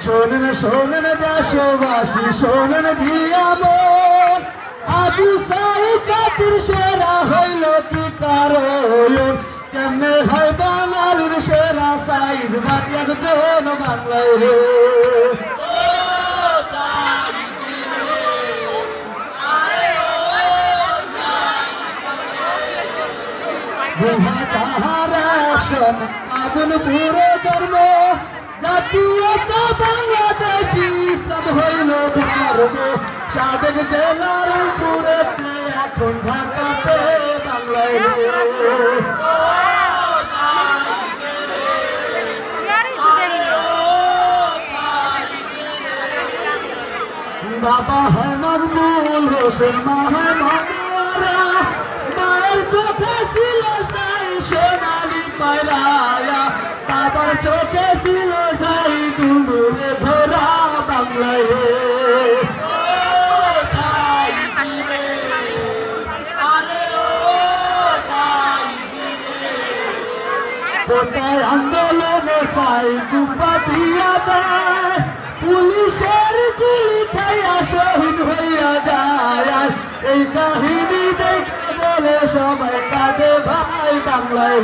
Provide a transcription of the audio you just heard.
শোনেন শোনেন দেশবাসী শোনেন দিয়ামন আবু সাইদ জাতির সেরা হইল কি কারণ কেমনে হয় বাঙালির সেরা সাইদ বাকি একজন বাংলায় রে আগুন পুরো জন্ম জাতীয়তা বাংলাদেশি সব হইল ধর্ম সাবেক জেলার পুরে এখন ঢাকাতে বাংলায় বাবা হয় মকবুল হোসেন মা হয় মামারা মায়ের চোখে ছিল সাই সোনালি পায়রায়া বাবার চোখে ছিল সাই দুলুরে ভরা বাংলায় কোথায় আন্দোলনে সাই কুপা দিয়া দেয় পুলিশের গুলি খাইয়া শহীদ হইয়া যায় এই কাহিনী দেখে বলে সবাই কাঁদে ভাই বাংলায়